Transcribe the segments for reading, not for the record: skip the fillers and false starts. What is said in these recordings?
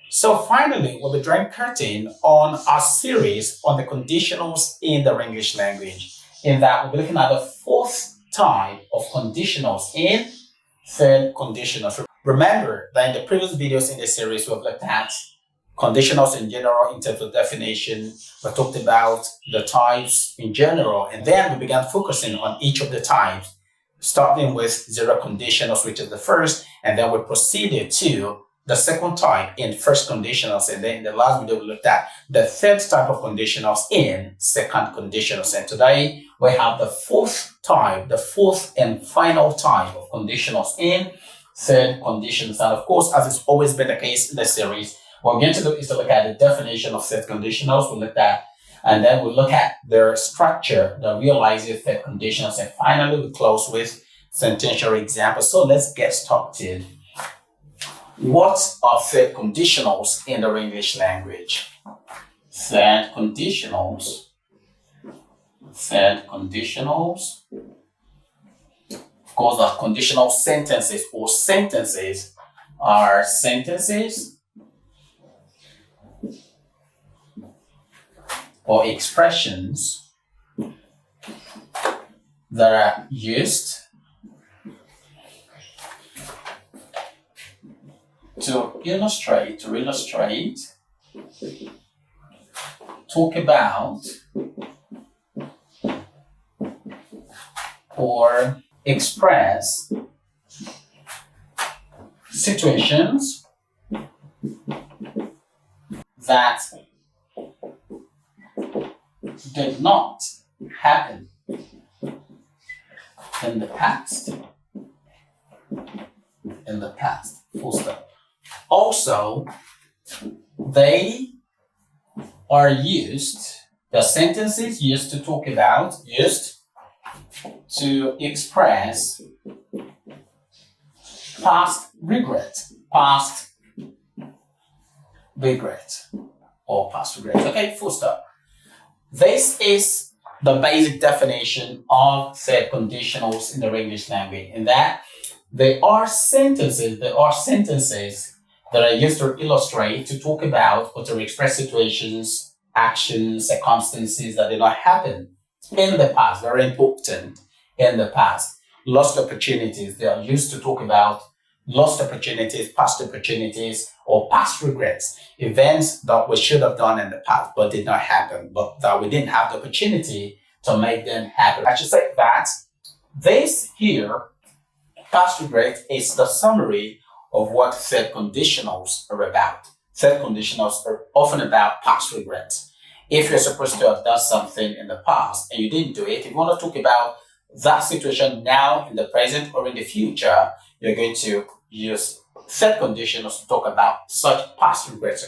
So finally, we'll be drawing curtain on our series on the conditionals in the English language. In that, we'll be looking at the fourth type of conditionals in third conditionals. Remember that in the previous videos in this series, we've looked at conditionals in general in terms of definition. We talked about the types in general, and then we began focusing on each of the types, starting with zero conditionals, which is the first, and then we proceeded to the second type in first conditionals, and then in the last video we looked at the third type of conditionals in second conditionals. And today we have the fourth type, the fourth and final type of conditionals in third conditionals. And of course, as it's always been the case in the series, what we're going to do is to look at the definition of third conditionals. We'll look at, and then we'll look at their structure, the realizing third conditionals, and finally we close with sentential examples. So let's get started. What are third conditionals in the English language? Third conditionals. Third conditionals. Of course, the conditional sentences or sentences are sentences or expressions that are used to illustrate, talk about, or express situations that did not happen in the past. Full stop. Also, they are used, the sentences used to talk about, used to express past regret or past regret. Okay, full stop. This is the basic definition of third conditionals in the English language, in that they are sentences that are used to illustrate, to talk about, or to express situations, actions, circumstances that did not happen in the past. Very important, in the past. Lost opportunities, they are used to talk about lost opportunities, past opportunities, or past regrets. Events that we should have done in the past but did not happen, but that we didn't have the opportunity to make them happen. I should say that this here, past regret, is the summary of what third conditionals are about. Third conditionals are often about past regrets. If you're supposed to have done something in the past and you didn't do it, if you want to talk about that situation now, in the present, or in the future, you're going to use third conditionals to talk about such past regrets.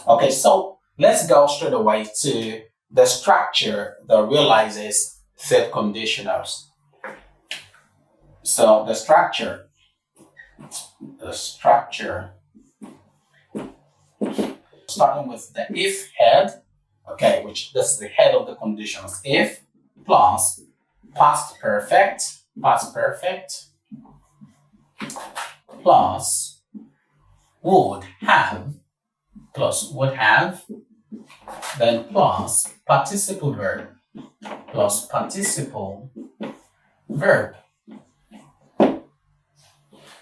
Okay, so let's go straight away to the structure that realizes third conditionals. So the structure, starting with the if head, which this is the head of the conditionals. If plus past perfect plus would have, then plus participle verb.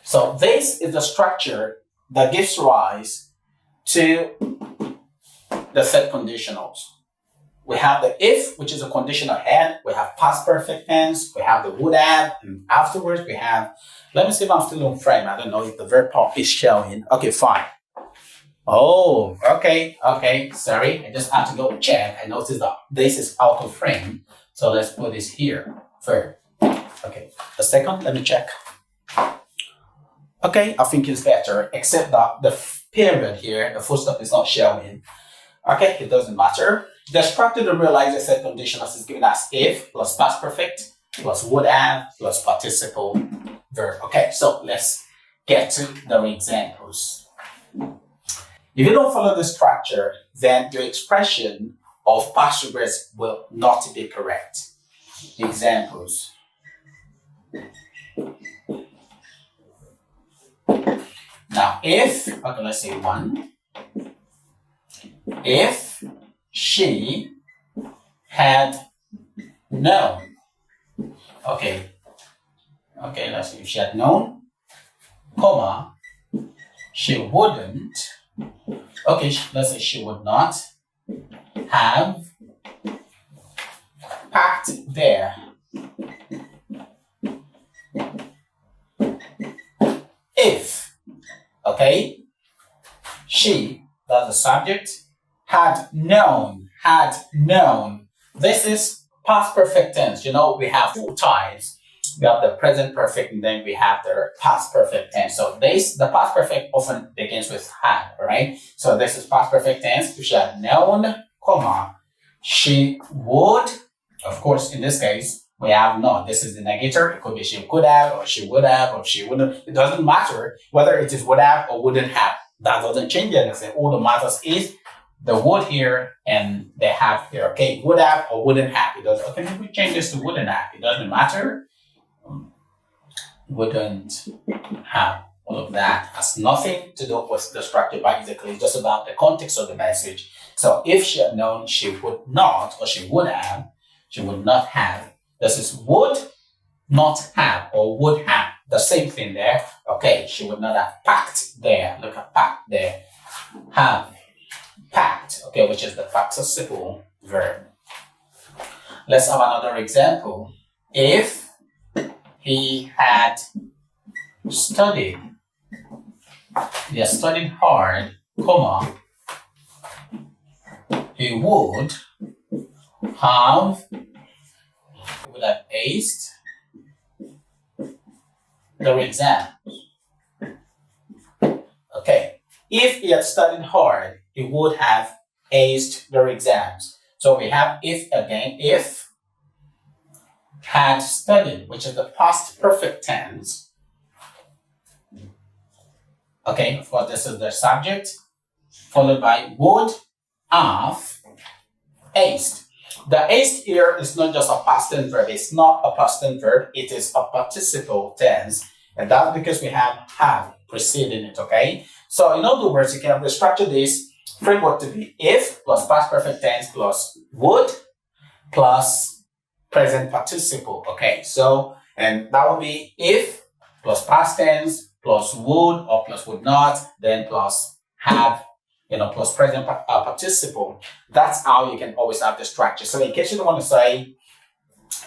So this is the structure that gives rise to the third conditionals. We have the if, which is a conditional head. We have past perfect tense. We have the would have. And afterwards, we have, let me see if I'm still on frame. I don't know if the verb part is showing. Okay, fine. Oh, okay. Sorry, I just had to go check. I noticed that this is out of frame. So let's put this here. Verb. Okay, a second, let me check. Okay, I think it's better, except that the period here, the full stop is not showing. Okay, it doesn't matter. The structure to realize the third conditionals is given as if plus past perfect plus would have plus participle verb. Okay, so let's get to the examples. If you don't follow the structure, then your expression of past regrets will not be correct. Examples. Now, if, okay, let's say 1. if she had known. Okay, let's see. If she had known, comma, she wouldn't. Okay, let's say she would not have packed there. If, okay, she, that's the subject, had known. This is past perfect tense. You know, we have two types. We have the present perfect and then we have the past perfect tense. So the past perfect often begins with had, right? So this is past perfect tense. If she had known, comma, she would, of course, in this case, we have not. This is the negator. It could be she could have, or she would have, or she wouldn't. It doesn't matter whether it is would have or wouldn't have. That doesn't change anything. All that matters is the would here and the have here. Okay, would have or wouldn't have. It doesn't. Okay, if we change this to wouldn't have, it doesn't matter. Wouldn't have. All of that has nothing to do with the structure. Basically, it's just about the context of the message. So if she had known, she would not, or she would not have. This is would not have or would have. The same thing there. Okay, she would not have packed there. Look at packed there. Have packed. Okay, which is the participle verb. Let's have another example. If he had studied hard, comma, he would have aced the exam. Okay, if he had studied hard, he would have aced their exams. So we have if again, if had studied, which is the past perfect tense. Okay, of course, this is the subject, followed by would have aced. The aced here is not just a past tense verb. It's not a past tense verb. It is a participle tense. And that's because we have preceding it, okay? So in other words, you can restructure this framework to be if plus past perfect tense plus would plus present participle, okay? So, and that would be if plus past tense plus would or plus would not, then plus have, plus present participle. That's how you can always have the structure. So in case you don't want to say,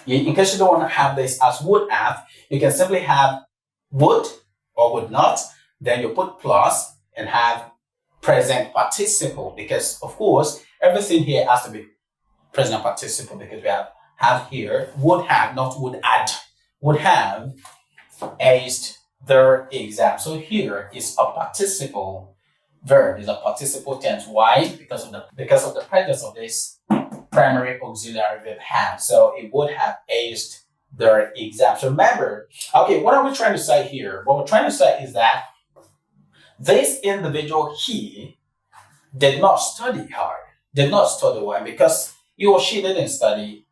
in case you don't want to have this as would have, you can simply have would or would not, then you put plus and have present participle, because of course, everything here has to be present participle because we have here would have, not would add, would have aced their exam. So here is a participle verb, is a participle tense. Why? Because of the presence of this primary auxiliary verb have. So it would have aced their exam. So remember, okay, what are we trying to say here? What we're trying to say is that this individual, he did not study hard, did not study well, and because he or she didn't study,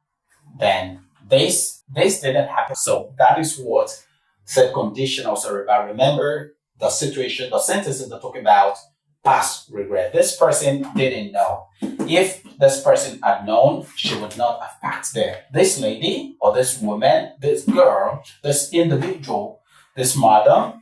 then this didn't happen. So that is what third conditionals are about. Remember the situation, the sentences that talk about past regret. This person didn't know. If this person had known, she would not have packed there. This lady or this woman, this girl, this individual, this mother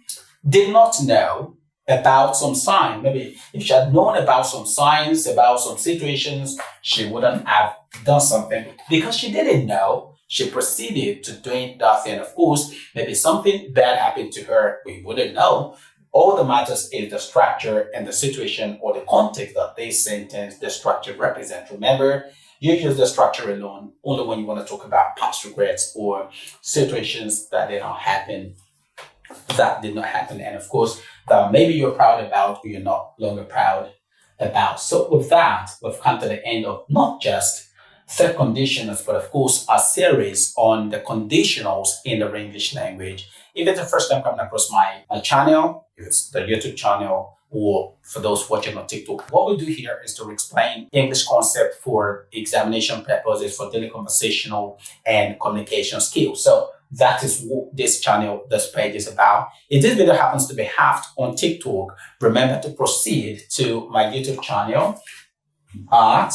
did not know about some sign. Maybe if she had known about some signs, about some situations, she wouldn't have done something. Because she didn't know, she proceeded to doing that thing. Of course, maybe something bad happened to her, we wouldn't know. All that matters is the structure and the situation or the context that this sentence, the structure represents. Remember, you use the structure alone only when you want to talk about past regrets or situations that did not happen. And of course, that maybe you're proud about or you're not longer proud about. So with that, we've come to the end of not just third conditionals, but of course, a series on the conditionals in the English language. If it's the first time coming across my channel, if it's the YouTube channel, or for those watching on TikTok, what we do here is to explain English concept for examination purposes, for daily conversational and communication skills. So that is what this channel, this page is about. If this video happens to be halved on TikTok, remember to proceed to my YouTube channel at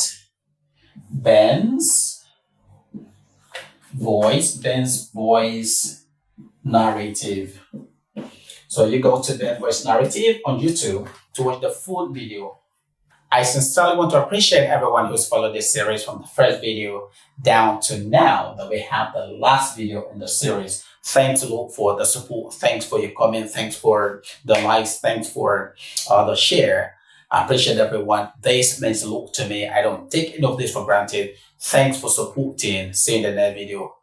Ben's voice narrative. So you go to Ben's voice narrative on YouTube to watch the full video. I sincerely want to appreciate everyone who's followed this series from the first video down to now that we have the last video in the series. Thanks a lot for the support. Thanks for your comment. Thanks for the likes. Thanks for the share. I appreciate everyone. This means a lot to me. I don't take any of this for granted. Thanks for supporting. See you in the next video.